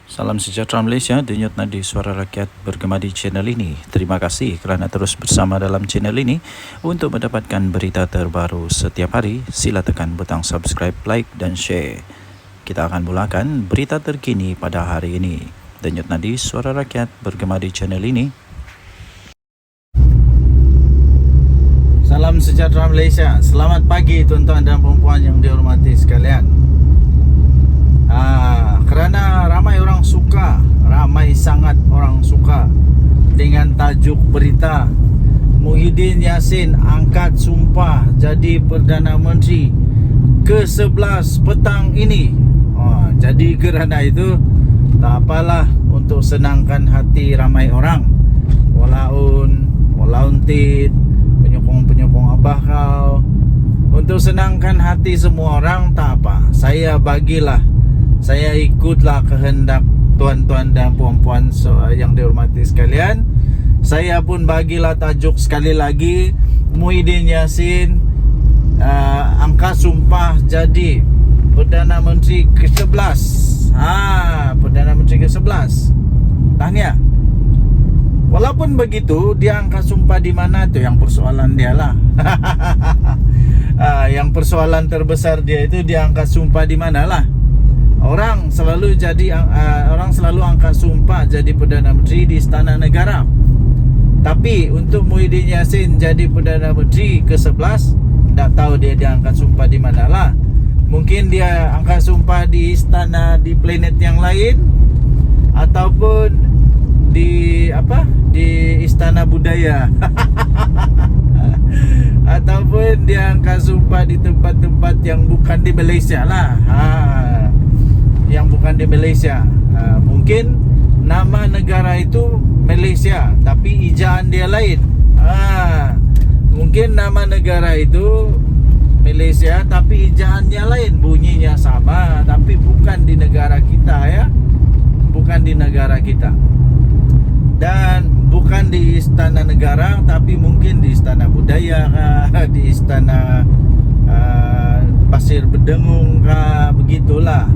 Salam sejahtera Malaysia, denyut nadi suara rakyat bergema di channel ini. Terima kasih kerana terus bersama dalam channel ini. Untuk mendapatkan berita terbaru setiap hari, sila tekan butang subscribe, like dan share. Kita akan mulakan berita terkini pada hari ini. Denyut nadi suara rakyat bergema di channel ini. Salam sejahtera Malaysia. Selamat pagi tuan-tuan dan puan-puan yang dihormati sekalian. Kerana ramai sangat orang suka dengan tajuk berita Muhyiddin Yassin angkat sumpah jadi Perdana Menteri ke-11 petang ini. Jadi kerana itu, tak apalah, untuk senangkan hati ramai orang, walaun tit penyokong abah kau, untuk senangkan hati semua orang, tak apa, saya ikutlah kehendak tuan-tuan dan puan-puan yang dihormati sekalian. Saya pun bagilah tajuk sekali lagi, Muhyiddin Yassin angkat sumpah jadi Perdana Menteri ke-11. Perdana Menteri ke-11. Tahniah. Walaupun begitu, dia angkat sumpah di mana tu yang persoalan dia lah. Yang persoalan terbesar dia itu, dia angkat sumpah di mana lah. Orang selalu angkat sumpah jadi Perdana Menteri di Istana Negara. Tapi untuk Muhyiddin Yassin jadi Perdana Menteri ke-11, tak tahu dia angkat sumpah di mana lah. Mungkin dia angkat sumpah di istana di planet yang lain, ataupun di Istana Budaya. Ataupun dia angkat sumpah di tempat-tempat yang bukan di Malaysia lah. Yang bukan di Malaysia. Mungkin nama negara itu Malaysia, tapi ejaan dia lain. Mungkin nama negara itu Malaysia, tapi ejaannya lain, bunyinya sama, tapi bukan di negara kita ya. Bukan di negara kita. Dan bukan di Istana Negara, tapi mungkin di Istana Budaya kah, di Istana Pasir Bedengung kah, begitulah.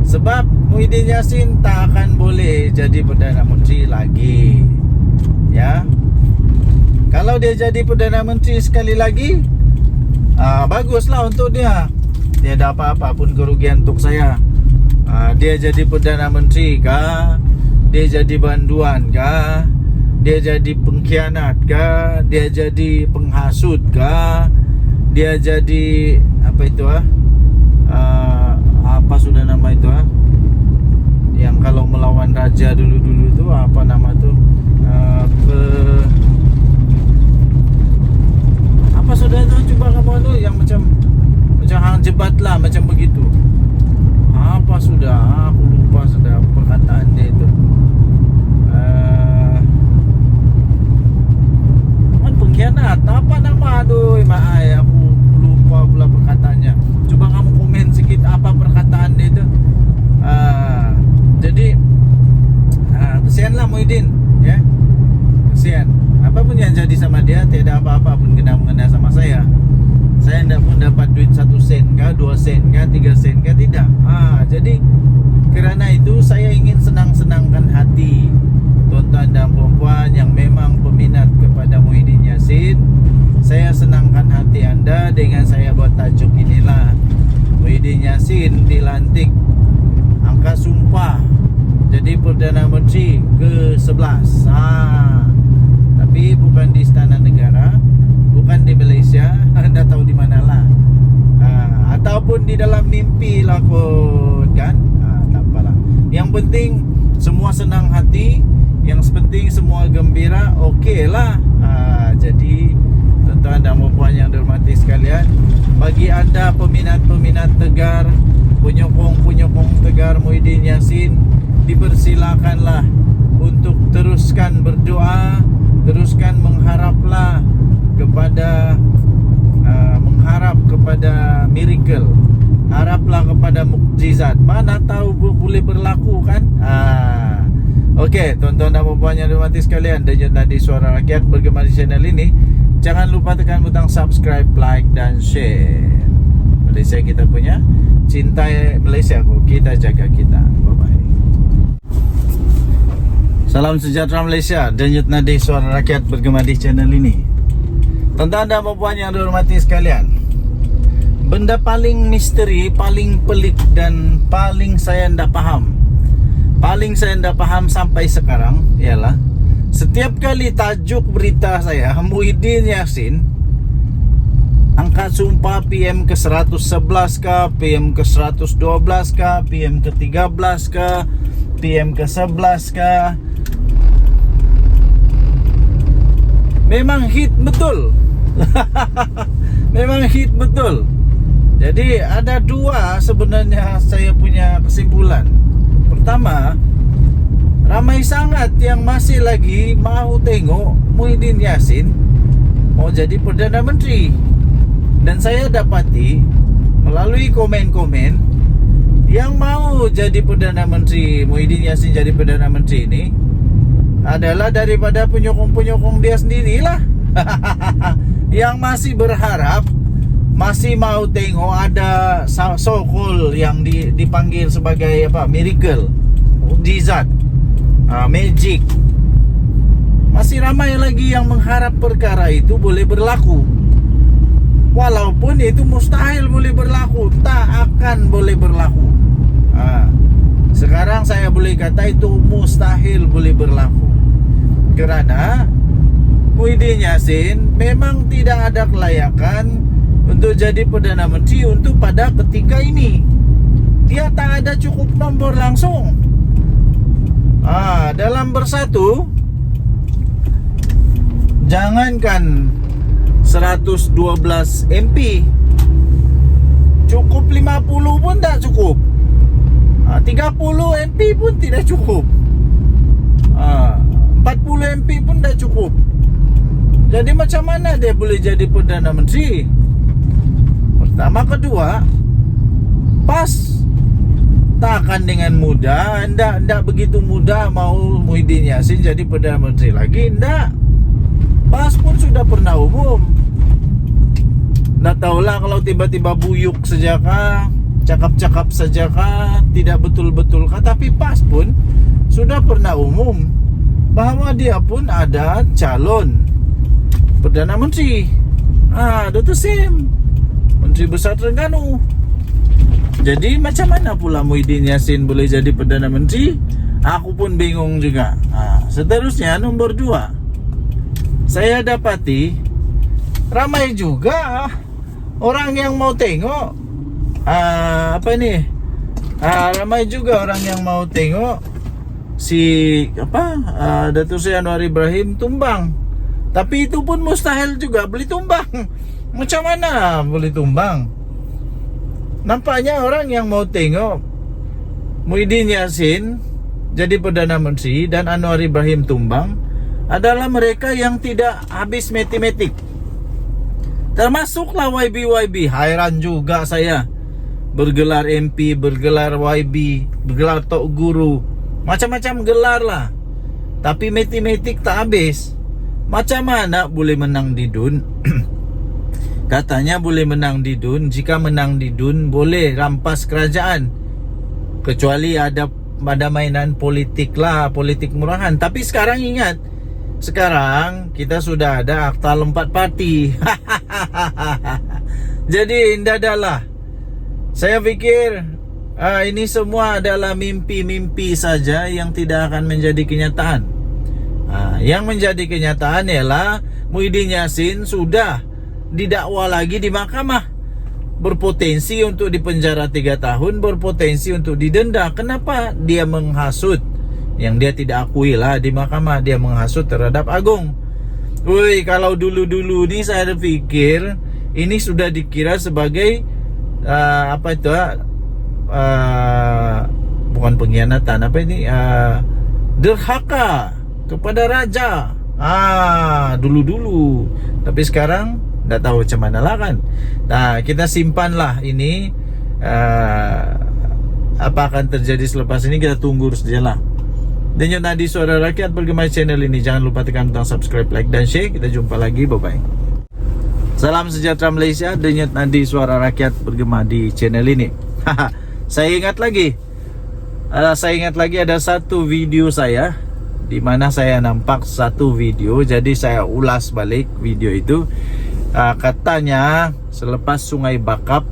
Sebab Muhyiddin Yassin tak akan boleh jadi Perdana Menteri lagi. Ya. Kalau dia jadi Perdana Menteri sekali lagi, baguslah untuk dia. Tiada apa-apa pun kerugian untuk saya. Dia jadi Perdana Menteri kah? Dia jadi banduan kah? Dia jadi pengkhianat kah? Dia jadi penghasut kah? Dia jadi apa itu apa sudah nama itu yang kalau melawan raja dulu tu, apa nama tu, apa sudah itu, cuba kamu tu yang macam hang jebat lah, macam begitu. Apa sudah, aku lupa sudah perkataan dia itu. Pengkhianat, apa nama, aduh maai, aku lupa pula perkataannya. Cuba kamu komen sikit apa perkataan dia itu. Jadi kesianlah Muhyiddin, ya. Kesian. Apa pun yang jadi sama dia, tiada apa-apa pun kena sama saya. Saya tidak pun dapat duit 1 sen kah, 2 sen kah, 3 sen kah, tidak. Jadi kerana itu saya ingin senang-senangkan hati tuan-tuan dan puan-puan yang memang peminat kepada Muhyiddin Yassin. Saya senangkan hati anda dengan saya buat tajuk inilah. Muhyiddin Yassin dilantik angkat sumpah jadi Perdana Menteri ke-11. Tapi bukan di Istana Negara, bukan di Malaysia, anda tahu di manalah. Ataupun di dalam mimpi lah kot kan. Tak apalah. Yang penting semua senang hati, yang penting semua gembira, okey lah. Jadi tuan-tuan dan puan yang dihormati sekalian, bagi anda peminat-peminat tegar, penyokong tegar Muhyiddin Yassin, dipersilakanlah untuk teruskan berdoa, teruskan mengharap kepada miracle, haraplah kepada mukjizat. Mana tahu boleh berlaku kan. Okey, tuan-tuan dan puan yang dihormati sekalian, denyut nadi suara rakyat bergema di channel ini. Jangan lupa tekan butang subscribe, like dan share. Malaysia kita punya, cintai Malaysia, kita jaga kita. Bye bye. Salam sejahtera Malaysia. Denyut nadi suara rakyat bergema di channel ini. Tuan-tuan dan puan yang dihormati sekalian, benda paling misteri, paling pelik dan paling saya tidak faham, sampai sekarang ialah setiap kali tajuk berita saya Muhyiddin Yassin angkat sumpah PM ke 111 kah, PM ke 112 kah, PM ke 13 kah, PM ke 11 kah, memang hit betul. Memang hit betul. Jadi ada dua sebenarnya saya punya kesimpulan. Pertama, ramai sangat yang masih lagi mau tengok Muhyiddin Yassin mau jadi Perdana Menteri. Dan saya dapati melalui komen-komen yang mau jadi Perdana Menteri, Muhyiddin Yassin jadi Perdana Menteri ini adalah daripada penyokong-penyokong dia sendirilah. Yang masih berharap, masih mau tengok ada so-called yang dipanggil sebagai apa, miracle, mukjizat, magic. Masih ramai lagi yang mengharap perkara itu boleh berlaku. Walaupun itu mustahil boleh berlaku, tak akan boleh berlaku. Sekarang saya boleh kata itu mustahil boleh berlaku. Kerana Muhyiddin Yassin memang tidak ada kelayakan untuk jadi Perdana Menteri untuk pada ketika ini. Dia tak ada cukup nombor langsung. Dalam bersatu, jangankan 112 MP, cukup 50 pun tak cukup, 30 MP pun tidak cukup, 40 MP pun tak cukup. Jadi macam mana dia boleh jadi Perdana Menteri? Pertama. Kedua, pas takkan dengan mudah, ndak begitu mudah mau Muhyiddin Yassin jadi Perdana Menteri lagi, ndak. Pas pun sudah pernah umum. Ndak tahulah kalau tiba-tiba buyuk saja kah, cakap-cakap saja kah, tidak betul-betul kah, tapi pas pun sudah pernah umum bahwa dia pun ada calon Perdana Menteri. Dr. Sim, Menteri Besar Terengganu. Jadi macam mana pula Muhyiddin Yassin boleh jadi Perdana Menteri? Aku pun bingung juga. Seterusnya nomor 2, saya dapati ramai juga orang yang mau tengok ramai juga orang yang mau tengok si Datuk Seri Anwar Ibrahim tumbang. Tapi itu pun mustahil juga boleh tumbang. Macam mana boleh tumbang? Nampaknya orang yang mau tengok Muhyiddin Yassin jadi Perdana Menteri dan Anwar Ibrahim tumbang adalah mereka yang tidak habis matematik. Termasuklah YB. Hairan juga saya. Bergelar MP, bergelar YB, bergelar Tok Guru, macam-macam gelar lah. Tapi matematik tak habis. Macam mana boleh menang di DUN? Katanya boleh menang di DUN. Jika menang di DUN boleh rampas kerajaan, kecuali ada mainan politik lah, politik murahan. Tapi sekarang ingat, sekarang kita sudah ada akta 4 parti. Jadi indahlah. Saya pikir ini semua adalah mimpi-mimpi saja yang tidak akan menjadi kenyataan. Yang menjadi kenyataan ialah Muhyiddin Yassin sudah didakwa lagi di mahkamah, berpotensi untuk dipenjara 3 tahun, berpotensi untuk didenda. Kenapa? Dia menghasut yang dia tidak akui lah di mahkamah. Dia menghasut terhadap Agong. Kalau dulu-dulu ni saya fikir ini sudah dikira sebagai bukan pengkhianatan, derhaka kepada raja. Dulu-dulu. Tapi sekarang tak tahu macam mana lah kan. Kita simpanlah ini. Apa akan terjadi selepas ini kita tunggu sajalah. Denyut nadi suara rakyat bergema channel ini. Jangan lupa tekan butang subscribe, like dan share. Kita jumpa lagi. Bye-bye. Salam sejahtera Malaysia. Denyut nadi suara rakyat bergema di channel ini. Saya ingat lagi ada satu video saya di mana saya nampak satu video. Jadi saya ulas balik video itu. Katanya selepas Sungai Bakap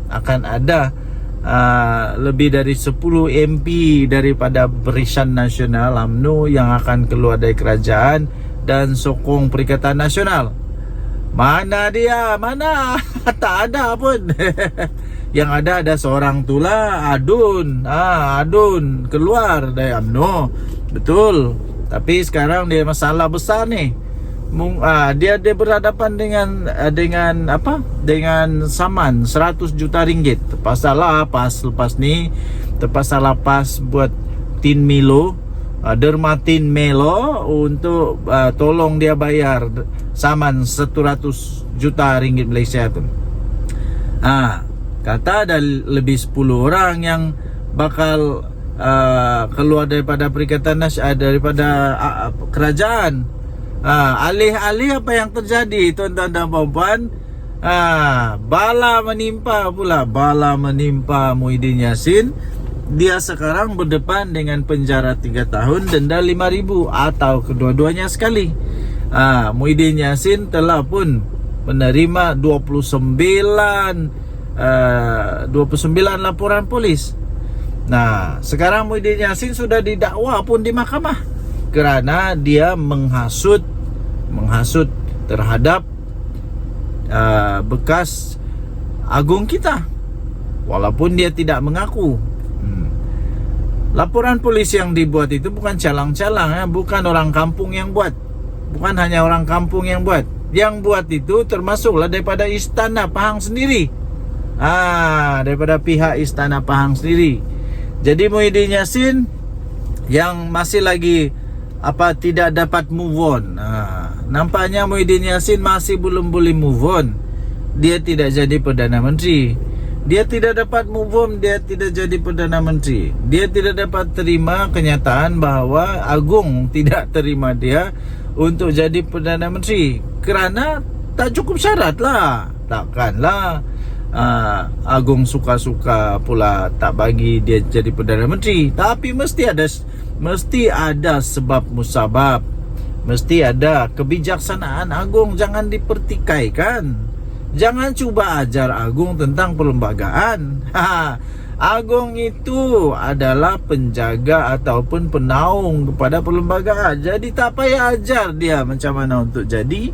akan ada lebih dari 10 MP daripada Barisan Nasional UMNO yang akan keluar dari kerajaan dan sokong Perikatan Nasional. Mana dia? Mana? Tak ada pun. Yang ada seorang tulah, Adun keluar dari UMNO. Betul. Tapi sekarang dia masalah besar nih. Dia berhadapan dengan apa? Dengan saman 100 juta ringgit. Terpaksa lapas lepas ni. Terpaksa lapas buat Tin Milo, Dermatin Melo untuk tolong dia bayar saman 100 juta ringgit Malaysia tu. Kata ada lebih 10 orang yang bakal keluar daripada Perikatan Nasional, daripada kerajaan. Alih-alih apa yang terjadi, tuan-tuan dan puan-puan, bala menimpa Muhyiddin Yassin. Dia sekarang berdepan dengan penjara 3 tahun, denda 5,000 atau kedua-duanya sekali. Muhyiddin Yassin telah pun menerima 29 laporan polis. Nah, sekarang Muhyiddin Yassin sudah didakwa pun di mahkamah kerana dia menghasut terhadap bekas agung kita, walaupun dia tidak mengaku. Laporan polis yang dibuat itu bukan calang-calang, bukan orang kampung yang buat. Bukan hanya orang kampung yang buat. Yang buat itu termasuklah daripada Istana Pahang sendiri. Daripada pihak Istana Pahang sendiri. Jadi Muhyiddin Yassin yang masih lagi tidak dapat move on. Nampaknya Muhyiddin Yassin masih belum boleh move on. Dia tidak jadi Perdana Menteri. Dia tidak dapat move on, dia tidak jadi Perdana Menteri. Dia tidak dapat terima kenyataan bahawa Agung tidak terima dia untuk jadi Perdana Menteri kerana tak cukup syarat lah. Takkanlah Agung suka-suka pula tak bagi dia jadi Perdana Menteri. Tapi mesti ada sebab musabab. Mesti ada kebijaksanaan Agung. Jangan dipertikaikan. Jangan cuba ajar Agung tentang perlembagaan. Agung itu adalah penjaga ataupun penaung kepada perlembagaan. Jadi tak payah ajar dia macam mana untuk jadi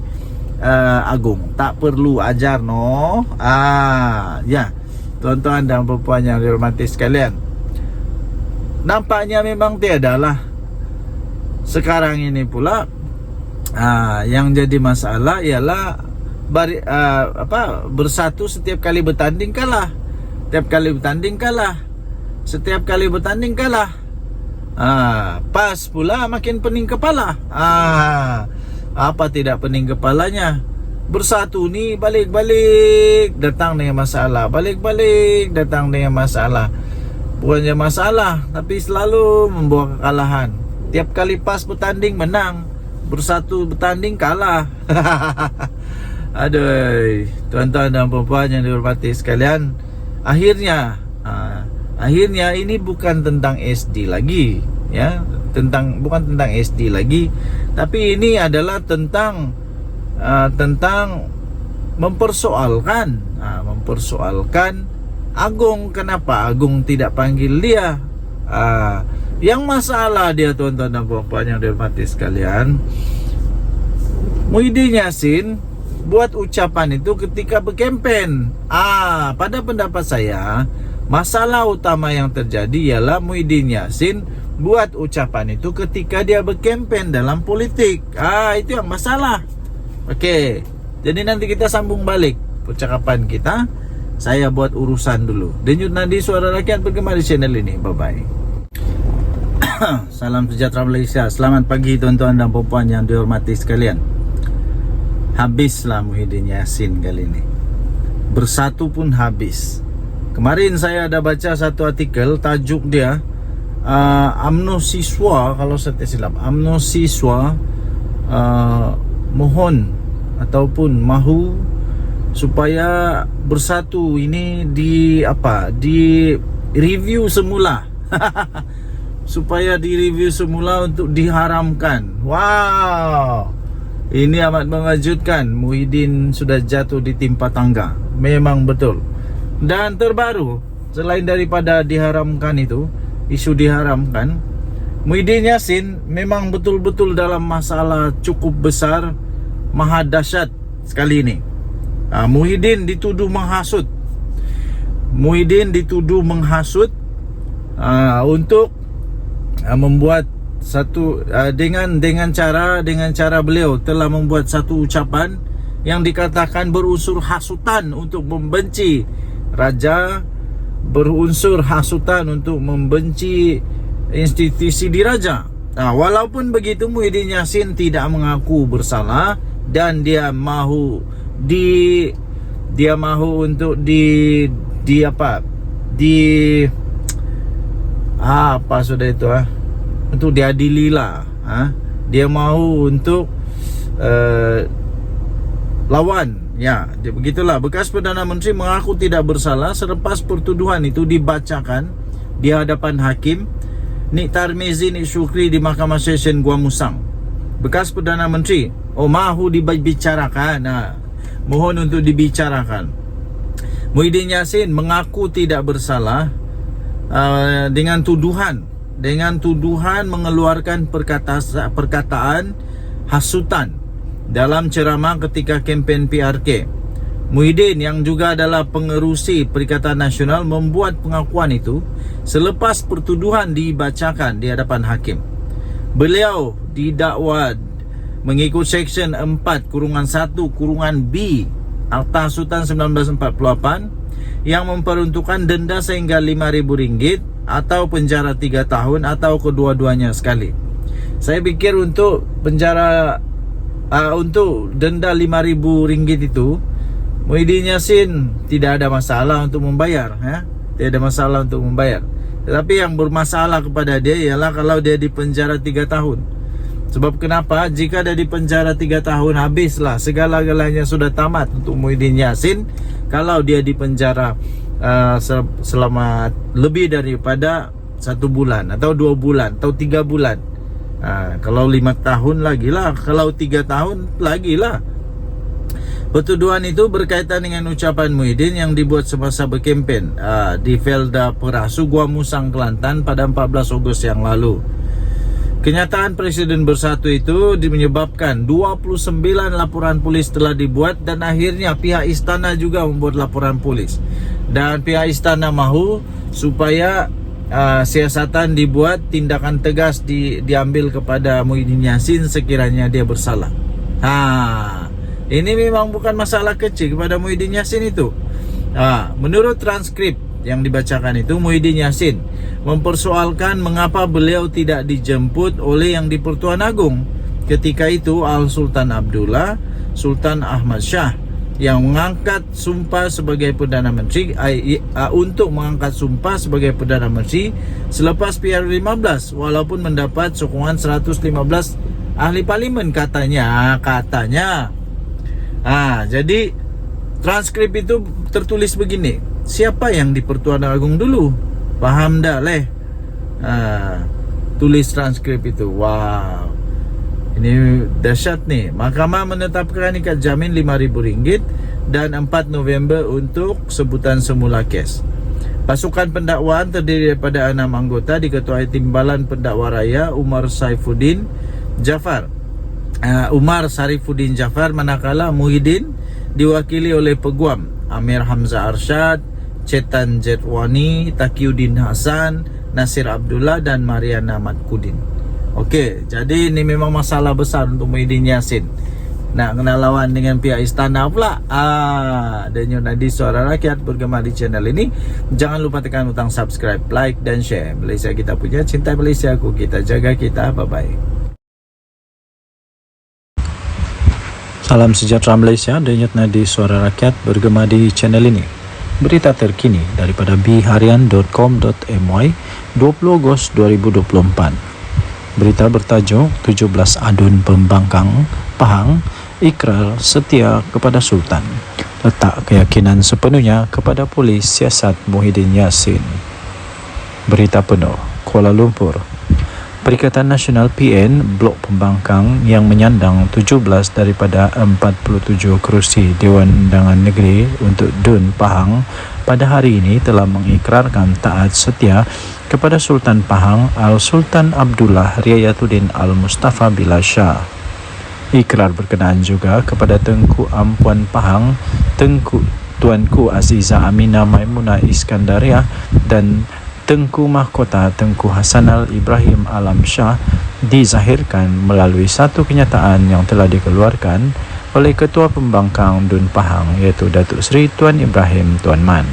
Agung. Tak perlu ajar, no. Ya, tuan-tuan dan puan-puan yang dihormati sekalian, nampaknya memang tiadalah. Sekarang ini pula yang jadi masalah ialah bersatu setiap kali bertanding kalah. Setiap kali bertanding kalah. Pas pula makin pening kepala. Apa tidak pening kepalanya? Bersatu ni balik-balik datang dengan masalah. Balik-balik datang dengan masalah. Bukannya masalah, tapi selalu membawa kekalahan. Tiap kali pas bertanding menang, bersatu bertanding kalah. Aduh, tuan-tuan dan puan-puan yang dihormati sekalian, akhirnya ini bukan tentang SD lagi, ya, bukan tentang SD lagi, tapi ini adalah tentang mempersoalkan Agung. Kenapa Agung tidak panggil dia? Yang masalah dia, tuan-tuan dan puan-puan yang dihormati sekalian, Muhyiddin Yassin buat ucapan itu ketika berkempen. Pada pendapat saya, masalah utama yang terjadi ialah Muhyiddin Yassin buat ucapan itu ketika dia berkempen dalam politik. Itu yang masalah. Okey, jadi nanti kita sambung balik percakapan kita. Saya buat urusan dulu. Denyut nadi suara rakyat bergema di channel ini. Bye-bye. Salam sejahtera Malaysia. Selamat pagi tuan-tuan dan puan-puan yang dihormati sekalian. Habislah Muhyiddin Yassin kali ini. Bersatu pun habis. Kemarin saya ada baca satu artikel, tajuk dia UMNO siswa, kalau saya tak silap, UMNO siswa mohon ataupun mahu supaya bersatu ini di review semula. supaya direview semula untuk diharamkan. Wow, ini amat mengejutkan. Muhyiddin sudah jatuh di timpa tangga. Memang betul. Dan terbaru, selain daripada diharamkan itu, isu diharamkan, Muhyiddin Yassin memang betul-betul dalam masalah cukup besar, maha dahsyat sekali ini. Muhyiddin dituduh menghasut. Muhyiddin dituduh menghasut untuk membuat satu dengan cara beliau telah membuat satu ucapan yang dikatakan berunsur hasutan untuk membenci raja, berunsur hasutan untuk membenci institusi diraja. Walaupun begitu, Muhyiddin Yassin tidak mengaku bersalah dan dia mahu untuk untuk diadili lah. Dia mahu untuk lawan. Ya, begitulah. Bekas Perdana Menteri mengaku tidak bersalah selepas pertuduhan itu dibacakan di hadapan hakim Nik Tarmizi Nik Syukri di Mahkamah Session Gua Musang. Bekas Perdana Menteri mahu dibicarakan. Mohon untuk dibicarakan. Muhyiddin Yassin mengaku tidak bersalah dengan tuduhan mengeluarkan perkataan hasutan dalam ceramah ketika kempen PRK. Muhyiddin yang juga adalah pengerusi Perikatan Nasional membuat pengakuan itu selepas pertuduhan dibacakan di hadapan hakim. Beliau didakwa mengikut Seksyen 4-1-B Akta Hasutan 1948 yang memperuntukkan denda sehingga RM5.000 atau penjara 3 tahun atau kedua-duanya sekali. Saya pikir untuk penjara untuk denda RM5.000 itu, Muhyiddin Yassin tidak ada masalah untuk membayar, tidak ada masalah untuk membayar. Tetapi yang bermasalah kepada dia ialah kalau dia dipenjara 3 tahun. Sebab kenapa? Jika dia dipenjara 3 tahun, habislah segala-galanya, sudah tamat untuk Muhyiddin Yassin. Kalau dia dipenjara selama lebih daripada 1 bulan atau 2 bulan atau 3 bulan. Kalau 5 tahun lagi lah, kalau 3 tahun lagi lah. Pertuduhan itu berkaitan dengan ucapan Muhyiddin yang dibuat semasa berkempen di Felda Perasu, Gua Musang, Kelantan pada 14 Ogos yang lalu. Kenyataan Presiden Bersatu itu menyebabkan 29 laporan polis telah dibuat dan akhirnya pihak istana juga membuat laporan polis. Dan pihak istana mahu supaya siasatan dibuat, tindakan tegas diambil kepada Muhyiddin Yassin sekiranya dia bersalah. Ini memang bukan masalah kecil kepada Muhyiddin Yassin itu. Menurut transkrip yang dibacakan itu, Muhyiddin Yassin mempersoalkan mengapa beliau tidak dijemput oleh yang di-Pertuan Agong. Ketika itu Al-Sultan Abdullah, Sultan Ahmad Shah yang mengangkat sumpah sebagai Perdana Menteri untuk mengangkat sumpah sebagai Perdana Menteri selepas PR15, walaupun mendapat sokongan 115 ahli parlimen katanya. Jadi transkrip itu tertulis begini. Siapa yang di Pertuan Agong dulu? Paham dah leh? Tulis transkrip itu. Wow, ini dahsyat nih. Mahkamah menetapkan ikat jamin RM5.000 dan 4 November untuk sebutan semula kes. Pasukan pendakwaan terdiri daripada 6 anggota diketuai Timbalan Pendakwa Raya Umar Sarifuddin Jafar, manakala Muhyiddin diwakili oleh Peguam Amir Hamzah Arsyad, Cetan Jetwani, Taqiyuddin Hasan, Nasir Abdullah dan Mariana Matkudin. Okey, jadi ini memang masalah besar untuk Muhyiddin Yassin. Nak kena lawan dengan pihak istana pula. Dan Nadi Suara Rakyat bergema di channel ini. Jangan lupa tekan butang subscribe, like dan share. Malaysia kita punya, cinta Malaysia aku, kita jaga kita. Bye-bye. Salam sejahtera Malaysia, denyut nadi Suara Rakyat bergema di channel ini. Berita terkini daripada bharian.com.my 20 Ogos 2024. Berita bertajuk 17 adun pembangkang Pahang ikrar setia kepada Sultan, letak keyakinan sepenuhnya kepada polis siasat Muhyiddin Yassin. Berita penuh, Kuala Lumpur, Perikatan Nasional PN Blok Pembangkang yang menyandang 17 daripada 47 kerusi Dewan Undangan Negeri untuk DUN Pahang pada hari ini telah mengikrarkan taat setia kepada Sultan Pahang Al-Sultan Abdullah Riayatuddin Al-Mustafa Billah Shah. Ikrar berkenaan juga kepada Tengku Ampuan Pahang, Tuanku Aziza Aminah Maimunah Iskandariah dan Tengku Mahkota Tengku Hasanal Ibrahim Alam Shah dizahirkan melalui satu kenyataan yang telah dikeluarkan oleh Ketua Pembangkang DUN Pahang iaitu Datuk Seri Tuan Ibrahim Tuan Man.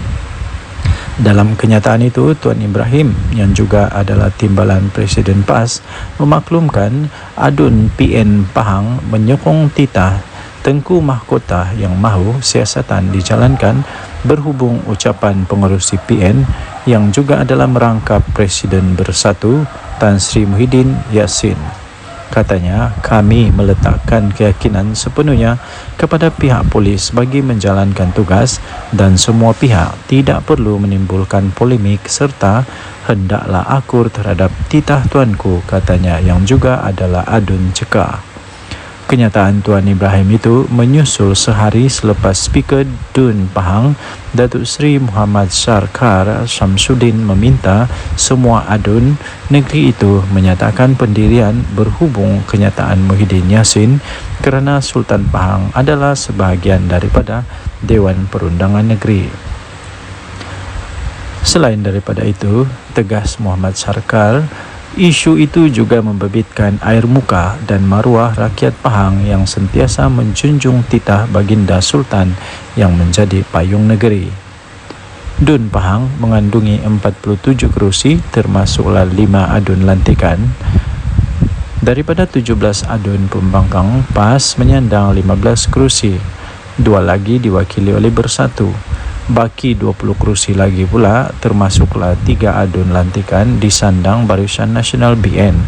Dalam kenyataan itu, Tuan Ibrahim yang juga adalah timbalan Presiden PAS memaklumkan ADUN PN Pahang menyokong titah Tengku Mahkota yang mahu siasatan dijalankan berhubung ucapan pengerusi PN yang juga adalah merangkap Presiden Bersatu Tan Sri Muhyiddin Yassin. Katanya, kami meletakkan keyakinan sepenuhnya kepada pihak polis bagi menjalankan tugas dan semua pihak tidak perlu menimbulkan polemik serta hendaklah akur terhadap titah tuanku, katanya yang juga adalah ADUN Cekah. Kenyataan Tuan Ibrahim itu menyusul sehari selepas Speaker DUN Pahang Datuk Seri Muhammad Sarkar Syamsuddin meminta semua ADUN negeri itu menyatakan pendirian berhubung kenyataan Muhyiddin Yassin kerana Sultan Pahang adalah sebahagian daripada Dewan Perundangan Negeri. Selain daripada itu, tegas Muhammad Sarkar, isu itu juga membabitkan air muka dan maruah rakyat Pahang yang sentiasa menjunjung titah baginda Sultan yang menjadi payung negeri. DUN Pahang mengandungi 47 kerusi termasuklah 5 ADUN lantikan. Daripada 17 ADUN Pembangkang, PAS menyandang 15 kerusi, 2 lagi diwakili oleh Bersatu. Baki 20 kerusi lagi pula termasuklah 3 ADUN lantikan disandang Barisan Nasional BN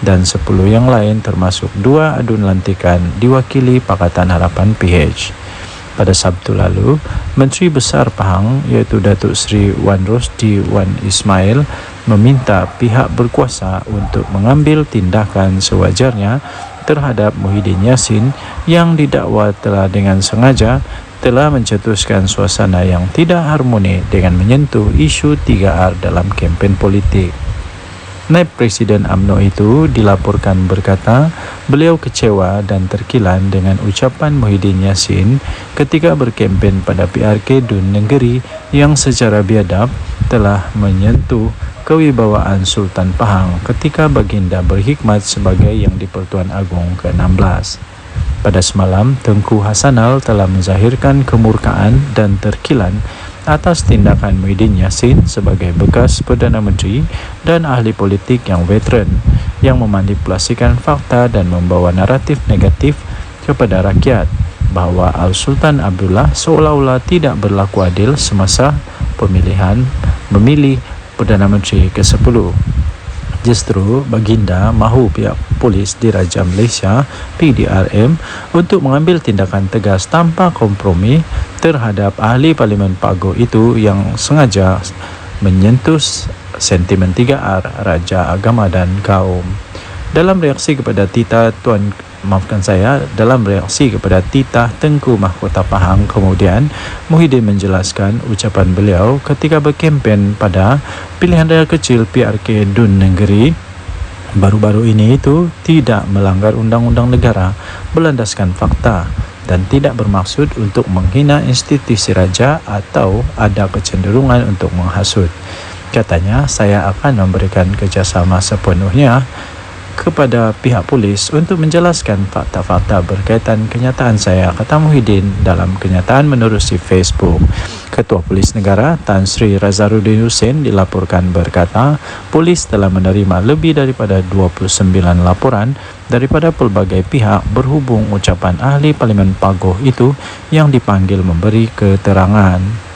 dan 10 yang lain termasuk 2 ADUN lantikan diwakili Pakatan Harapan PH. Pada Sabtu lalu, Menteri Besar Pahang iaitu Datuk Seri Wan Rosdi Wan Ismail meminta pihak berkuasa untuk mengambil tindakan sewajarnya terhadap Muhyiddin Yassin yang didakwa telah dengan sengaja telah mencetuskan suasana yang tidak harmoni dengan menyentuh isu 3R dalam kempen politik. Naib Presiden UMNO itu dilaporkan berkata beliau kecewa dan terkilan dengan ucapan Muhyiddin Yassin ketika berkempen pada PRK DUN Negeri yang secara biadab telah menyentuh kewibawaan Sultan Pahang ketika baginda berkhidmat sebagai Yang di-Pertuan Agong ke-16. Pada semalam, Tengku Hasanal telah menzahirkan kemurkaan dan terkilan atas tindakan Muhyiddin Yassin sebagai bekas Perdana Menteri dan ahli politik yang veteran yang memanipulasikan fakta dan membawa naratif negatif kepada rakyat bahawa Al-Sultan Abdullah seolah-olah tidak berlaku adil semasa pemilihan memilih Perdana Menteri ke-10. Justru baginda mahu pihak polis Diraja Malaysia PDRM untuk mengambil tindakan tegas tanpa kompromi terhadap ahli Parlimen Pagoh itu yang sengaja menyentuh sentimen 3R, Raja, Agama dan Kaum. Dalam reaksi kepada titah Tengku Mahkota Pahang, kemudian Muhyiddin menjelaskan ucapan beliau ketika berkempen pada pilihan raya kecil PRK DUN Negeri baru-baru ini itu tidak melanggar undang-undang negara, berlandaskan fakta dan tidak bermaksud untuk menghina institusi raja atau ada kecenderungan untuk menghasut. Katanya, saya akan memberikan kerjasama sepenuhnya kepada pihak polis untuk menjelaskan fakta-fakta berkaitan kenyataan saya, kata Muhyiddin dalam kenyataan menerusi Facebook. Ketua Polis Negara Tan Sri Razaruddin Hussein dilaporkan berkata, polis telah menerima lebih daripada 29 laporan daripada pelbagai pihak berhubung ucapan ahli Parlimen Pagoh itu yang dipanggil memberi keterangan.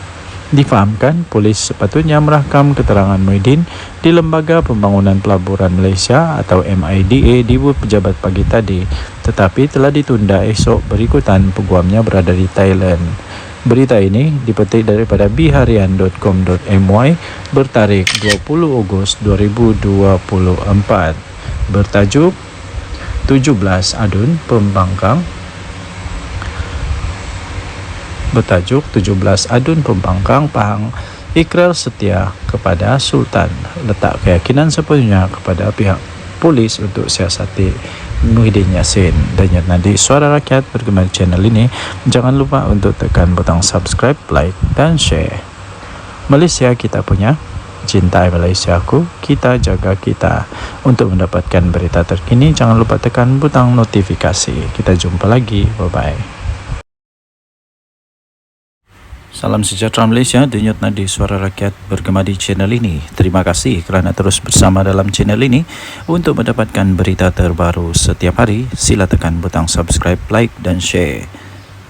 Difahamkan, polis sepatutnya merakam keterangan Muhyiddin di Lembaga Pembangunan Pelaburan Malaysia atau MIDA di pejabat pagi tadi, tetapi telah ditunda esok berikutan peguamnya berada di Thailand. Berita ini dipetik daripada biharian.com.my bertarikh 20 Ogos 2024. bertajuk 17 Adun Pembangkang Pahang ikrar setia kepada Sultan, letak keyakinan sepenuhnya kepada pihak polis untuk siasati Muhyiddin Yassin. Dan Nadi Suara Rakyat bergema di channel ini. Jangan lupa untuk tekan butang subscribe, like dan share. Malaysia kita punya, cintai Malaysiaku, kita jaga kita. Untuk mendapatkan berita terkini, jangan lupa tekan butang notifikasi. Kita jumpa lagi, bye bye. Salam sejahtera Malaysia, denyut nadi Suara Rakyat bergema di channel ini. Terima kasih kerana terus bersama dalam channel ini. Untuk mendapatkan berita terbaru setiap hari, sila tekan butang subscribe, like dan share.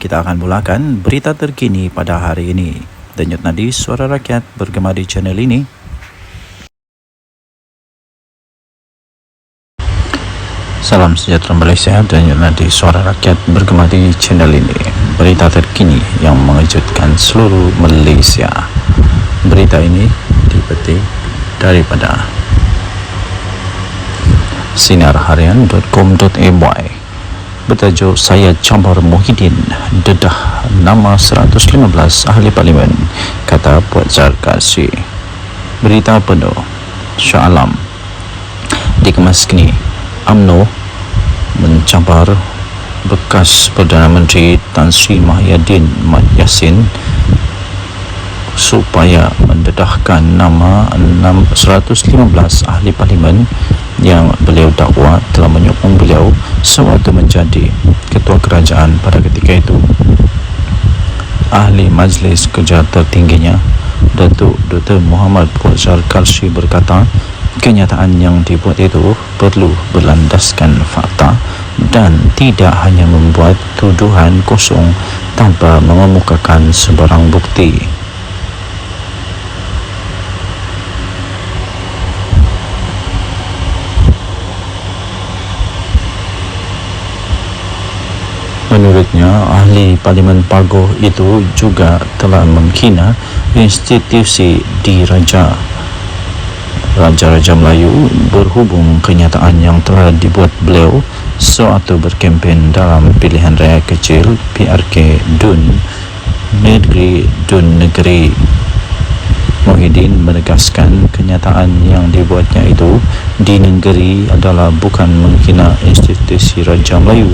Kita akan mulakan berita terkini pada hari ini. Denyut nadi Suara Rakyat bergema di channel ini. Salam sejahtera Malaysia, denyut nadi Suara Rakyat bergema di channel ini. Berita terkini yang mengejutkan seluruh Malaysia. Berita ini dipetik daripada sinarharian.com.my bertajuk Saya Campar Muhyiddin dedah nama 115 ahli parlimen, kata Puan Zarkasi. Berita penuh Shah Alam dikemas kini. UMNO mencampar bekas Perdana Menteri Tan Sri Muhyiddin Yassin supaya mendedahkan nama 115 ahli parlimen yang beliau dakwa telah menyokong beliau sewaktu menjadi ketua kerajaan pada ketika itu. Ahli Majlis Kerja tertingginya, Datuk Dr. Muhammad Fauzal Karshi berkata, kenyataan yang dibuat itu perlu berlandaskan fakta dan tidak hanya membuat tuduhan kosong tanpa mengemukakan sebarang bukti. Menurutnya, ahli Parlimen Pagoh itu juga telah menghina institusi Raja Melayu berhubung kenyataan yang telah dibuat beliau sewaktu berkempen dalam pilihan raya kecil PRK Dun Negeri. Muhyiddin menegaskan kenyataan yang dibuatnya itu di negeri adalah bukan menghina institusi Raja Melayu.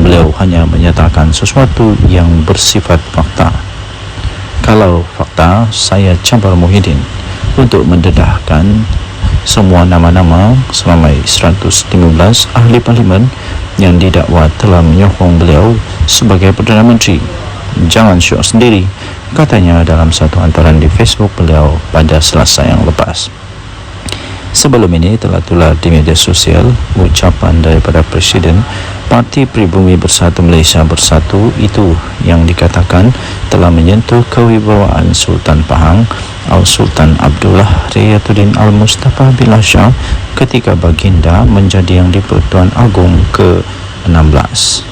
Beliau hanya menyatakan sesuatu yang bersifat fakta. Kalau fakta, saya campar Muhyiddin untuk mendedahkan semua nama-nama seramai 115 ahli parlimen yang didakwa telah menyokong beliau sebagai Perdana Menteri. Jangan syok sendiri, katanya dalam satu hantaran di Facebook beliau pada Selasa yang lepas. Sebelum ini telah tular di media sosial ucapan daripada Presiden Parti Pribumi Bersatu Malaysia Bersatu itu yang dikatakan telah menyentuh kewibawaan Sultan Pahang Sultan Abdullah Riyatuddin Al-Mustafa Billah Shah ketika baginda menjadi Yang di-Pertuan Agong ke-16.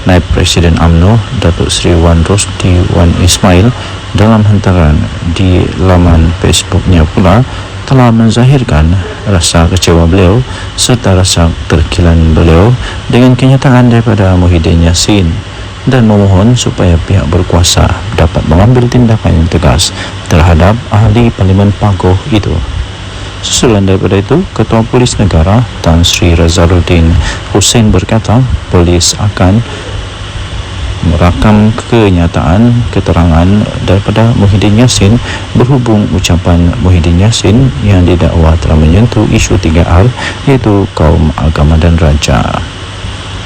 Naib Presiden UMNO Datuk Seri Wan Rosdi Wan Ismail dalam hantaran di laman Facebooknya pula telah menzahirkan rasa kecewa beliau serta rasa terkilan beliau dengan kenyataan daripada Muhyiddin Yassin dan memohon supaya pihak berkuasa dapat mengambil tindakan yang tegas terhadap ahli Parlimen Pagoh itu. Susulan daripada itu, Ketua Polis Negara Tan Sri Razaluddin Hussein berkata polis akan merakam keterangan daripada Muhyiddin Yassin berhubung ucapan Muhyiddin Yassin yang didakwa telah menyentuh isu 3R iaitu kaum, agama dan raja.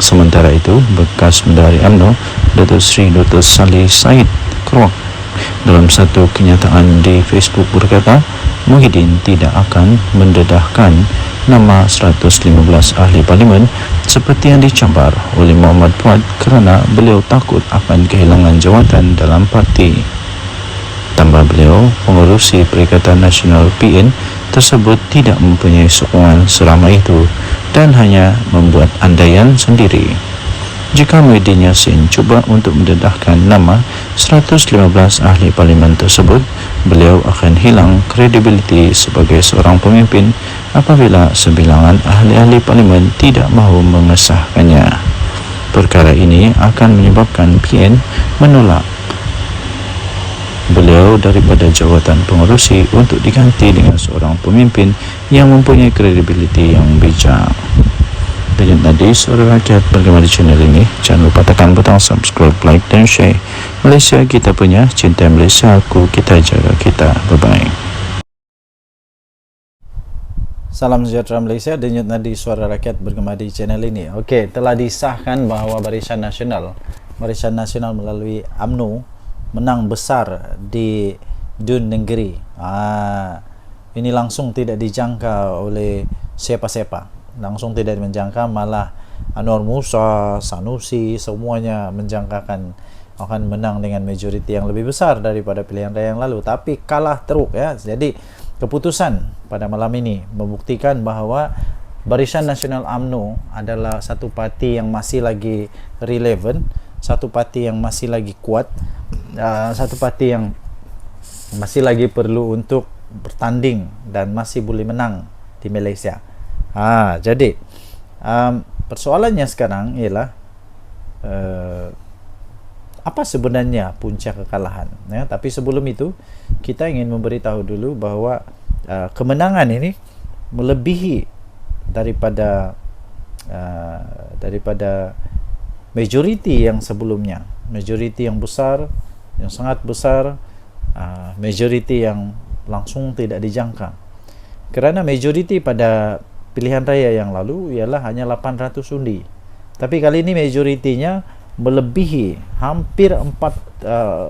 Sementara itu, bekas Bendahari UMNO Datuk Seri Dr. Saleh Said Keruak dalam satu kenyataan di Facebook berkata Muhyiddin tidak akan mendedahkan nama 115 ahli parlimen seperti yang dicampar oleh Muhammad Fuad kerana beliau takut akan kehilangan jawatan dalam parti. Tambah beliau, pengerusi Perikatan Nasional PN tersebut tidak mempunyai sokongan seramai itu dan hanya membuat andaian sendiri. Jika Muhyiddin Yassin cuba untuk mendedahkan nama 115 ahli parlimen tersebut, beliau akan hilang kredibiliti sebagai seorang pemimpin apabila sebilangan ahli-ahli parlimen tidak mahu mengesahkannya. Perkara ini akan menyebabkan PN menolak beliau daripada jawatan pengerusi untuk diganti dengan seorang pemimpin yang mempunyai kredibiliti yang bijak. Denyut Nadi, Suara Rakyat, bergema di channel ini. Jangan lupa tekan butang subscribe, like dan share. Malaysia kita punya, cinta Malaysia aku, kita jaga kita. Bye-bye. Salam sejahtera Malaysia, Denyut Nadi, Suara Rakyat, bergema di channel ini. Okey, telah disahkan bahawa Barisan Nasional melalui UMNO menang besar di Dun Negeri. Ini langsung tidak dijangka oleh siapa-siapa. Langsung tidak menjangka, malah Anwar Musa, Sanusi, semuanya menjangkakan akan menang dengan majoriti yang lebih besar daripada pilihan raya yang lalu, tapi kalah teruk ya. Jadi keputusan pada malam ini membuktikan bahawa Barisan Nasional UMNO adalah satu parti yang masih lagi relevan, satu parti yang masih lagi kuat, satu parti yang masih lagi perlu untuk bertanding dan masih boleh menang di Malaysia. Jadi persoalannya sekarang ialah apa sebenarnya punca kekalahan ya? Tapi sebelum itu kita ingin memberitahu dulu bahawa kemenangan ini melebihi daripada majoriti yang sebelumnya, majoriti yang besar, yang sangat besar, majoriti yang langsung tidak dijangka. Kerana majoriti pada pilihan raya yang lalu ialah hanya 800 undi, tapi kali ini majoritinya melebihi hampir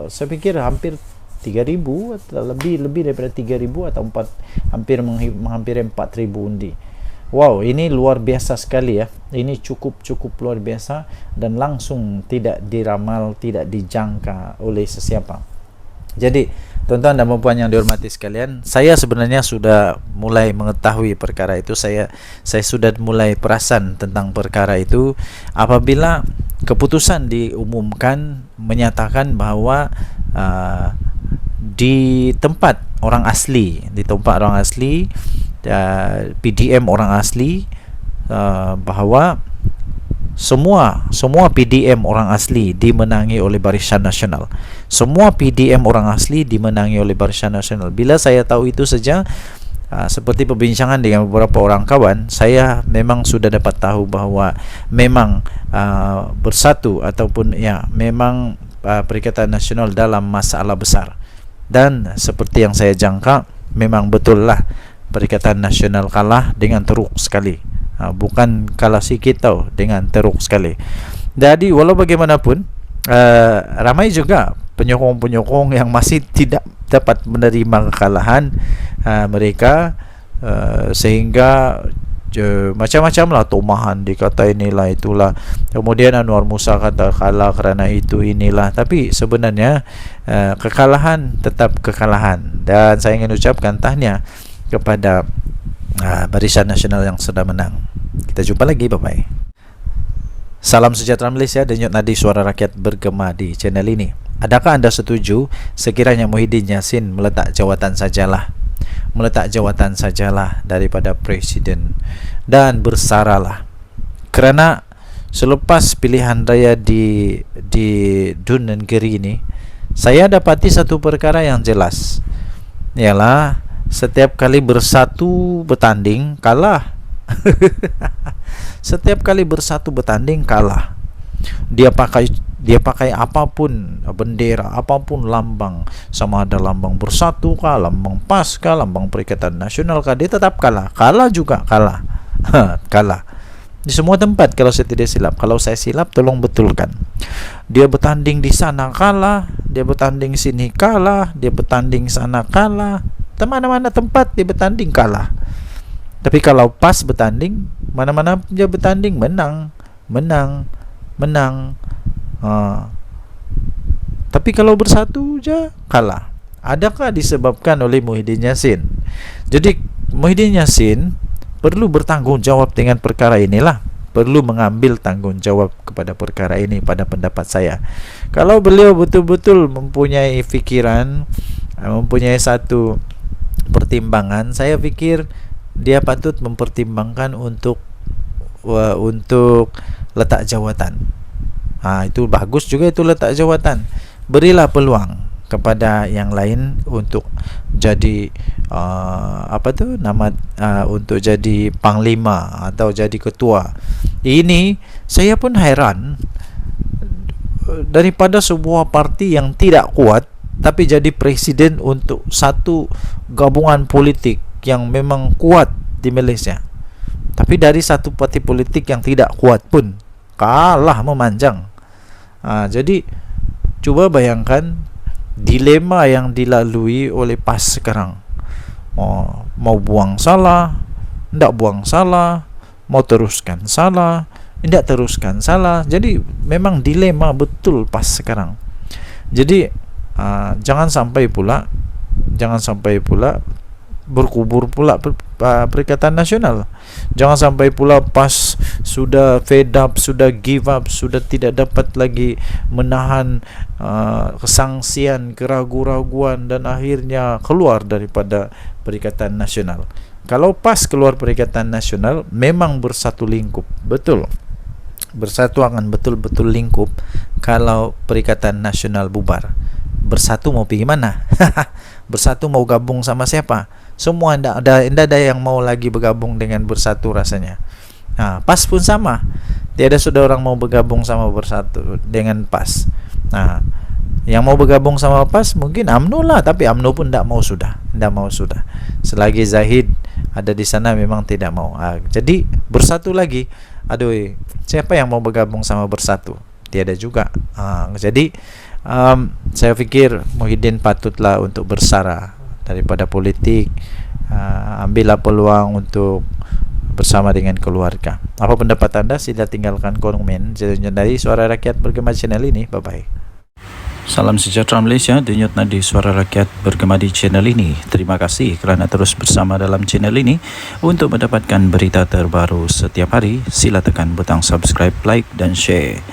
saya fikir hampir 3,000 atau lebih daripada 3,000 atau hampir 4,000 undi. Wow, ini luar biasa sekali ya. Ini cukup luar biasa dan langsung tidak diramal, tidak dijangka oleh sesiapa. Jadi tuan-tuan dan puan yang dihormati sekalian, saya sebenarnya sudah mulai mengetahui perkara itu. Saya sudah mulai perasan tentang perkara itu apabila keputusan diumumkan menyatakan bahawa di tempat orang asli, PDM orang asli, bahawa semua PDM orang asli dimenangi oleh Barisan Nasional. Semua PDM orang asli dimenangi oleh Barisan Nasional. Bila saya tahu itu saja, seperti perbincangan dengan beberapa orang kawan, saya memang sudah dapat tahu bahawa memang bersatu ataupun ya memang Perikatan Nasional dalam masalah besar. Dan seperti yang saya jangka, memang betul lah Perikatan Nasional kalah dengan teruk sekali. Bukan kalah sikit tau, dengan teruk sekali. Jadi walau bagaimanapun ramai juga penyokong-penyokong yang masih tidak dapat menerima kekalahan mereka, sehingga macam-macam lah tomahan, dikata inilah itulah, kemudian Anwar Musa kata kalah kerana itu inilah. Tapi sebenarnya kekalahan tetap kekalahan, dan saya ingin ucapkan tahniah kepada Barisan Nasional yang sudah menang. Kita jumpa lagi, bye-bye. Salam sejahtera Malaysia, Denyut Nadi, Suara Rakyat, bergema di channel ini. Adakah anda setuju sekiranya Muhyiddin Yassin meletak jawatan sajalah daripada Presiden dan bersaralah? Kerana selepas pilihan raya di Dun Negeri ini, saya dapati satu perkara yang jelas, ialah setiap kali bersatu bertanding kalah. Setiap kali bersatu bertanding kalah. Dia pakai apapun bendera, apapun lambang, sama ada lambang Bersatu kah, lambang PAS kah, lambang Perikatan Nasional kah, dia tetap kalah. Kalah juga kalah. Kalah di semua tempat kalau saya tidak silap. Kalau saya silap tolong betulkan. Dia bertanding di sana kalah, dia bertanding sini kalah, dia bertanding sana kalah. Mana-mana tempat dia bertanding kalah. Tapi kalau PAS bertanding, mana-mana dia bertanding menang. Tapi kalau Bersatu je kalah. Adakah disebabkan oleh Muhyiddin Yassin? Jadi Muhyiddin Yassin perlu bertanggungjawab dengan perkara inilah. Perlu mengambil tanggungjawab kepada perkara ini pada pendapat saya. Kalau beliau betul-betul mempunyai fikiran, mempunyai satu pertimbangan, saya fikir dia patut mempertimbangkan untuk letak jawatan. Itu bagus juga, itu letak jawatan. Berilah peluang kepada yang lain untuk jadi untuk jadi panglima atau jadi ketua. Ini saya pun heran, daripada sebuah parti yang tidak kuat tapi jadi presiden untuk satu gabungan politik yang memang kuat di Malaysia. Tapi dari satu parti politik yang tidak kuat pun kalah memanjang. Jadi coba bayangkan dilema yang dilalui oleh PAS sekarang. Mau buang salah, tidak buang salah, mau teruskan salah, tidak teruskan salah. Jadi memang dilema betul PAS sekarang. Jadi jangan sampai pula berkubur pula Perikatan Nasional. Jangan sampai pula PAS sudah fed up, sudah give up, sudah tidak dapat lagi menahan kesangsian, keraguan-raguan, dan akhirnya keluar daripada Perikatan Nasional. Kalau PAS keluar Perikatan Nasional, memang bersatu lingkup, betul. Bersatu akan betul-betul lingkup. Kalau Perikatan Nasional bubar, bersatu mau pergi mana? Bersatu mau gabung sama siapa? Semua tidak ada yang mau lagi bergabung dengan bersatu rasanya. PAS pun sama. Tiada sudah orang mau bergabung sama bersatu dengan PAS. Yang mau bergabung sama PAS mungkin UMNO lah, tapi UMNO pun tidak mau sudah. Selagi Zahid ada di sana memang tidak mau. Jadi bersatu lagi. Siapa yang mau bergabung sama bersatu? Tiada juga. Jadi saya pikir Muhyiddin patutlah untuk bersara daripada politik. Ambillah peluang untuk bersama dengan keluarga. Apa pendapat anda? Sila tinggalkan komen dari Suara Rakyat Bergema channel ini. Bye bye. Salam sejahtera Malaysia, denyut nadi Suara Rakyat bergema di channel ini. Terima kasih kerana terus bersama dalam channel ini. Untuk mendapatkan berita terbaru setiap hari, sila tekan butang subscribe, like dan share.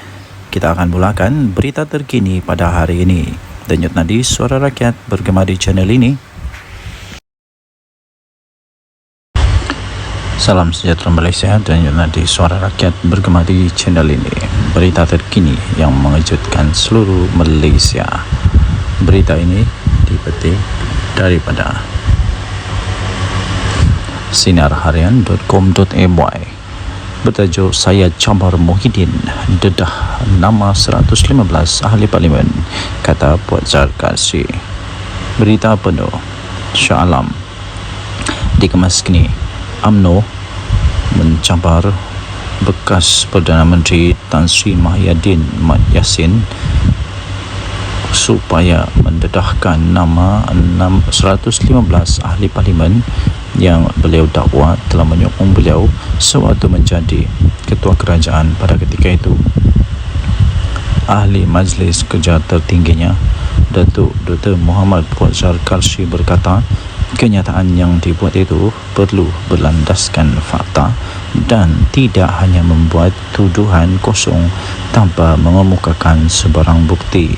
Kita akan mulakan berita terkini pada hari ini. Denyut nadi Suara Rakyat bergema di channel ini. Salam sejahtera Malaysia, denyut nadi Suara Rakyat bergema di channel ini. Berita terkini yang mengejutkan seluruh Malaysia. Berita ini dipetik daripada sinarharian.com.my bertajuk Syed Chambar Muhyiddin dedah nama 115 ahli parlimen, kata Puan Zarkasi. Berita penuh Shah Alam dikemas kini. UMNO mencabar bekas Perdana Menteri Tan Sri Muhyiddin Mat Yassin supaya mendedahkan nama 115 ahli parlimen yang beliau dakwa telah menyokong beliau sewaktu menjadi ketua kerajaan pada ketika itu. Ahli Majlis Kerja tertingginya, Datuk Dr. Muhammad Puan Zarkasi berkata, kenyataan yang dibuat itu perlu berlandaskan fakta dan tidak hanya membuat tuduhan kosong tanpa mengemukakan sebarang bukti.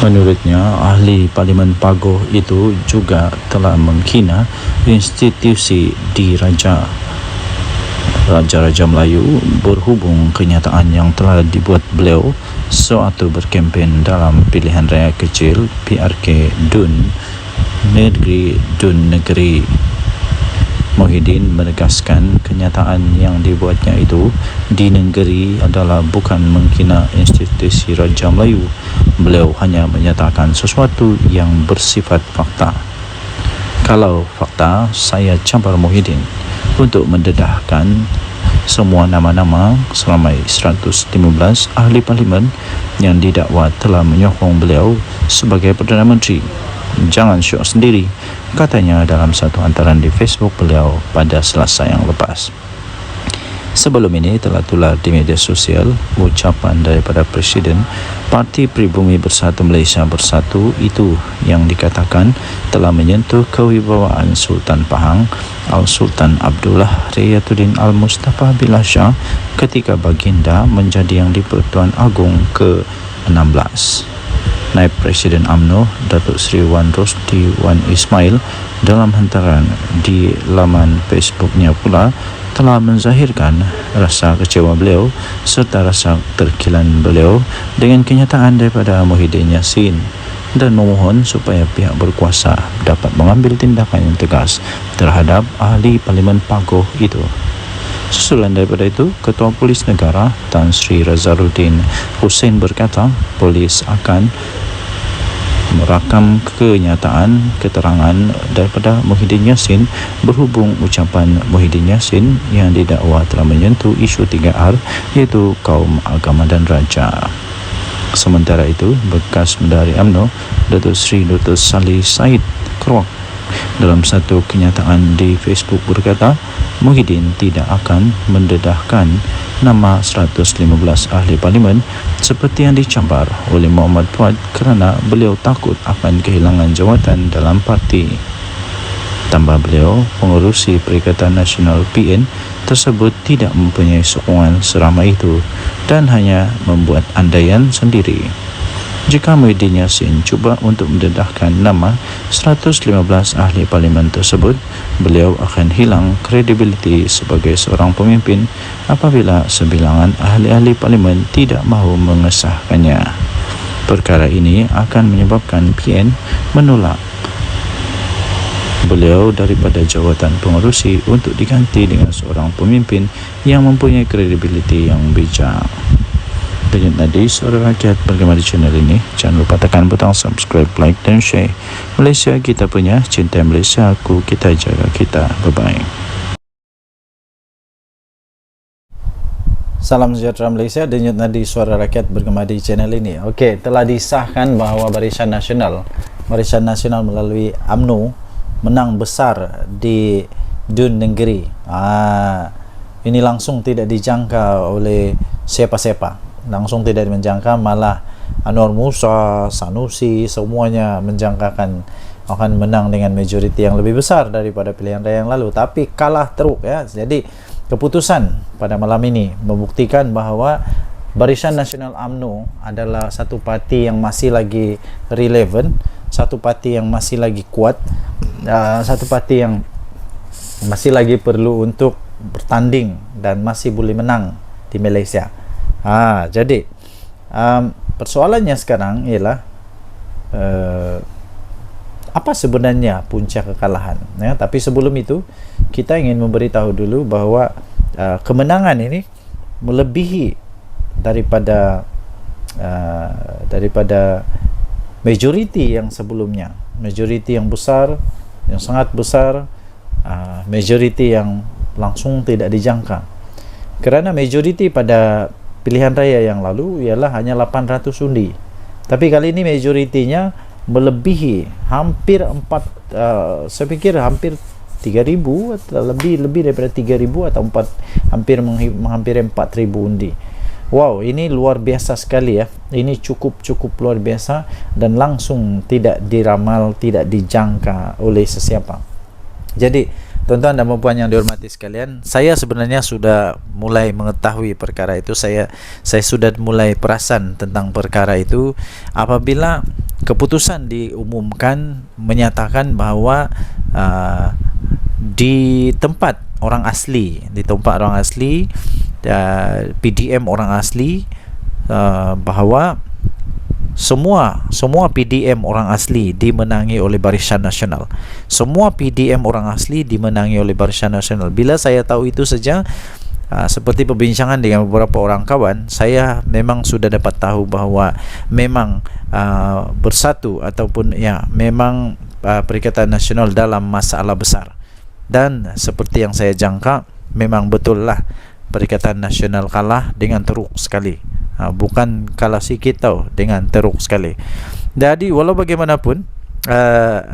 Menurutnya, ahli Parlimen Pagoh itu juga telah menghina institusi diraja Raja-Raja Melayu berhubung kenyataan yang telah dibuat beliau sewaktu berkempen dalam pilihan raya kecil PRK Dun Negeri. Muhyiddin menegaskan kenyataan yang dibuatnya itu di negeri adalah bukan menghina institusi Raja Melayu. Beliau hanya menyatakan sesuatu yang bersifat fakta. Kalau fakta, saya campur Muhyiddin untuk mendedahkan semua nama-nama seramai 115 ahli parlimen yang didakwa telah menyokong beliau sebagai Perdana Menteri. Jangan syok sendiri, katanya dalam satu hantaran di Facebook beliau pada Selasa yang lepas. Sebelum ini telah tular di media sosial ucapan daripada Presiden Parti Pribumi Bersatu Malaysia Bersatu itu yang dikatakan telah menyentuh kewibawaan Sultan Pahang Al-Sultan Abdullah Riyatuddin Al-Mustafa Billah Shah ketika baginda menjadi Yang di-Pertuan Agong ke-16. Naib Presiden UMNO Datuk Seri Wan Rosdi Wan Ismail dalam hantaran di laman Facebooknya pula telah menzahirkan rasa kecewa beliau serta rasa terkilan beliau dengan kenyataan daripada Muhyiddin Yassin dan memohon supaya pihak berkuasa dapat mengambil tindakan yang tegas terhadap ahli Parlimen Pagoh itu. Susulan daripada itu, Ketua Polis Negara Tan Sri Razaruddin Hussein berkata polis akan merakam kenyataan keterangan daripada Muhyiddin Yassin berhubung ucapan Muhyiddin Yassin yang didakwa telah menyentuh isu 3R iaitu kaum, agama dan raja. Sementara itu, bekas Menteri UMNO Datuk Seri Dr. Salih Said Kroak dalam satu kenyataan di Facebook berkata Muhyiddin tidak akan mendedahkan nama 115 ahli parlimen seperti yang dicabar oleh Muhammad Fuad kerana beliau takut akan kehilangan jawatan dalam parti. Tambah beliau, pengerusi Perikatan Nasional PN tersebut tidak mempunyai sokongan seramai itu dan hanya membuat andaian sendiri. Jika Muhyiddin Yassin cuba untuk mendedahkan nama 115 ahli parlimen tersebut, beliau akan hilang kredibiliti sebagai seorang pemimpin apabila sebilangan ahli-ahli parlimen tidak mahu mengesahkannya. Perkara ini akan menyebabkan PN menolak beliau daripada jawatan pengerusi untuk diganti dengan seorang pemimpin yang mempunyai kredibiliti yang bijak. Denyut nadi Suara Rakyat bergema di channel ini. Jangan lupa tekan butang subscribe, like dan share. Malaysia kita punya, cinta Malaysia aku, kita jaga kita. Bye-bye. Salam sejahtera Malaysia, denyut nadi Suara Rakyat bergema di channel ini. Okey, telah disahkan bahawa Barisan Nasional melalui UMNO menang besar di Dun Negeri. Ini langsung tidak dijangka oleh siapa-siapa. Langsung tidak menjangka, malah Anwar Musa, Sanusi, semuanya menjangkakan akan menang dengan majoriti yang lebih besar daripada pilihan raya yang lalu, tapi kalah teruk ya. Jadi keputusan pada malam ini membuktikan bahawa Barisan Nasional UMNO adalah satu parti yang masih lagi relevan, satu parti yang masih lagi kuat, satu parti yang masih lagi perlu untuk bertanding dan masih boleh menang di Malaysia. Jadi persoalannya sekarang ialah apa sebenarnya punca kekalahan ya? Tapi sebelum itu kita ingin memberitahu dulu bahawa kemenangan ini melebihi daripada majoriti yang sebelumnya, majoriti yang besar, yang sangat besar, majoriti yang langsung tidak dijangka. Kerana majoriti pada pilihan raya yang lalu ialah hanya 800 undi. Tapi kali ini majoritinya melebihi hampir saya fikir hampir 3,000 atau lebih daripada 3,000 atau hampir 4,000 undi. Wow, ini luar biasa sekali ya. Ini cukup luar biasa dan langsung tidak diramal, tidak dijangka oleh sesiapa. Jadi tuan-tuan dan puan yang dihormati sekalian, saya sebenarnya sudah mulai mengetahui perkara itu. Saya sudah mulai perasan tentang perkara itu apabila keputusan diumumkan menyatakan bahawa di tempat orang asli, PDM orang asli, bahawa semua PDM orang asli dimenangi oleh Barisan Nasional. Semua PDM orang asli dimenangi oleh Barisan Nasional. Bila saya tahu itu saja, seperti perbincangan dengan beberapa orang kawan, saya memang sudah dapat tahu bahawa memang bersatu ataupun ya memang Perikatan Nasional dalam masalah besar. Dan seperti yang saya jangka, memang betul lah Perikatan Nasional kalah dengan teruk sekali. Bukan kalah sikit tau, dengan teruk sekali. Jadi walau bagaimanapun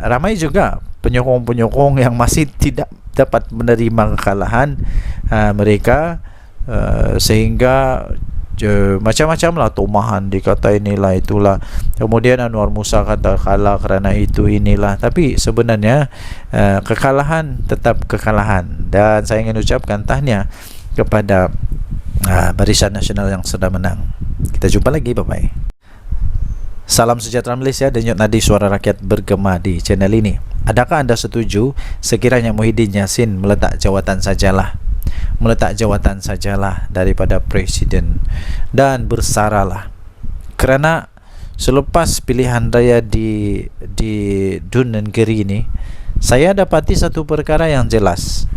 ramai juga penyokong-penyokong yang masih tidak dapat menerima kekalahan mereka sehingga macam-macam lah, Tomahan dikata inilah itulah, kemudian Anwar Musa kata kalah kerana itu inilah. Tapi sebenarnya kekalahan tetap kekalahan, dan saya ingin ucapkan tahniah kepada Barisan Nasional yang sudah menang. Kita jumpa lagi, bye bye. Salam sejahtera Malaysia, denyut nadi suara rakyat bergema di channel ini. Adakah anda setuju sekiranya Muhyiddin Yassin meletak jawatan sajalah daripada presiden dan bersaralah? Kerana selepas pilihan raya di Dun Negeri ini, saya dapati satu perkara yang jelas,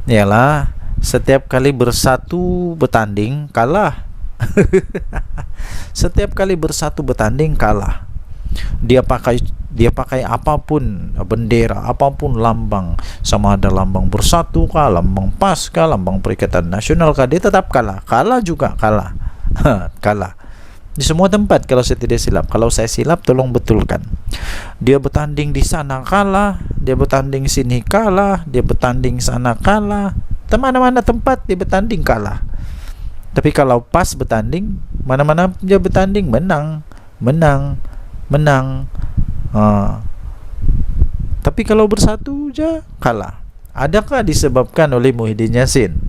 ialah setiap kali bersatu bertanding kalah. Setiap kali bersatu bertanding kalah. Dia pakai apapun bendera, apapun lambang, sama ada lambang Bersatu kah, lambang PAS kah, lambang Perikatan Nasional kah, dia tetap kalah. Kalah juga kalah. Kalah di semua tempat kalau saya tidak silap. Kalau saya silap tolong betulkan. Dia bertanding di sana kalah, dia bertanding sini kalah, dia bertanding sana kalah, mana-mana tempat dia bertanding kalah. Tapi kalau PAS bertanding, mana-mana dia bertanding menang. Tapi kalau Bersatu je kalah. Adakah disebabkan oleh Muhyiddin Yassin?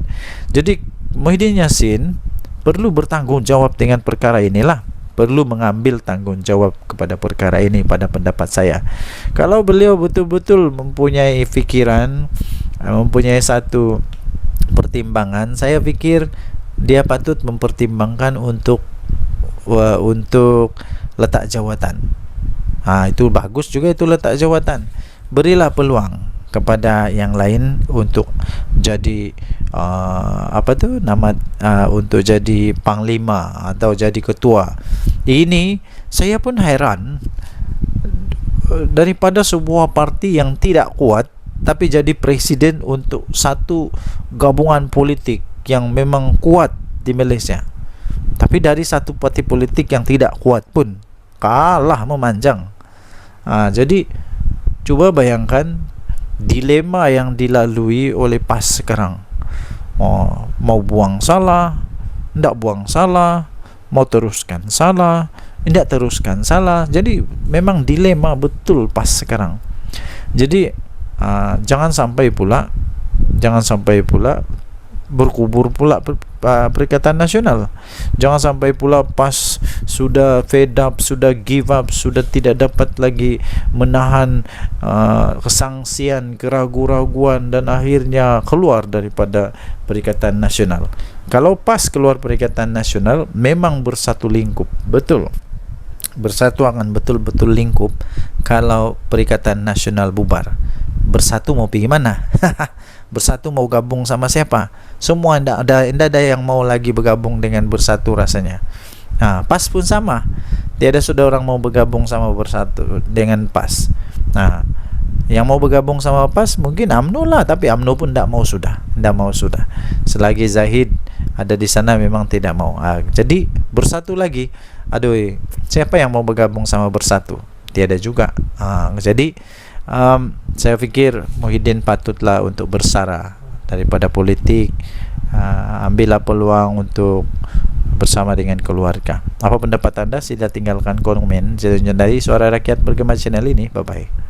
Jadi Muhyiddin Yassin perlu bertanggung jawab dengan perkara inilah, perlu mengambil tanggung jawab kepada perkara ini pada pendapat saya. Kalau beliau betul-betul mempunyai fikiran, mempunyai satu pertimbangan, saya fikir dia patut mempertimbangkan untuk letak jawatan. Itu bagus juga, itu letak jawatan. Berilah peluang kepada yang lain untuk jadi untuk jadi panglima atau jadi ketua. Ini saya pun heran, daripada sebuah parti yang tidak kuat tapi jadi presiden untuk satu gabungan politik yang memang kuat di Malaysia. Tapi dari satu parti politik yang tidak kuat pun kalah memanjang. Jadi cuba bayangkan dilema yang dilalui oleh PAS sekarang. Mau buang salah, tidak buang salah, mau teruskan salah, tidak teruskan salah. Jadi memang dilema betul PAS sekarang. Jadi jangan sampai pula berkubur pula Perikatan Nasional. Jangan sampai pula PAS sudah fed up, sudah give up, sudah tidak dapat lagi menahan kesangsian, keraguan-raguan, dan akhirnya keluar daripada Perikatan Nasional. Kalau PAS keluar Perikatan Nasional, memang bersatu lingkup, betul. Bersatu akan betul-betul lingkup. Kalau Perikatan Nasional bubar, Bersatu mau pergi mana? Bersatu mau gabung sama siapa? Semua tidak ada yang mau lagi bergabung dengan Bersatu rasanya. PAS pun sama. Tiada sudah orang mau bergabung sama Bersatu dengan PAS. Yang mau bergabung sama PAS mungkin UMNO lah, tapi UMNO pun tidak mau sudah. Selagi Zahid ada di sana memang tidak mau. Jadi Bersatu lagi. Aduh, siapa yang mau bergabung sama Bersatu? Tiada juga. Jadi saya fikir Muhyiddin patutlah untuk bersara daripada politik. Ambillah peluang untuk bersama dengan keluarga. Apa pendapat anda? Sila tinggalkan komen. Dari Suara Rakyat Bergema channel ini. Bye bye.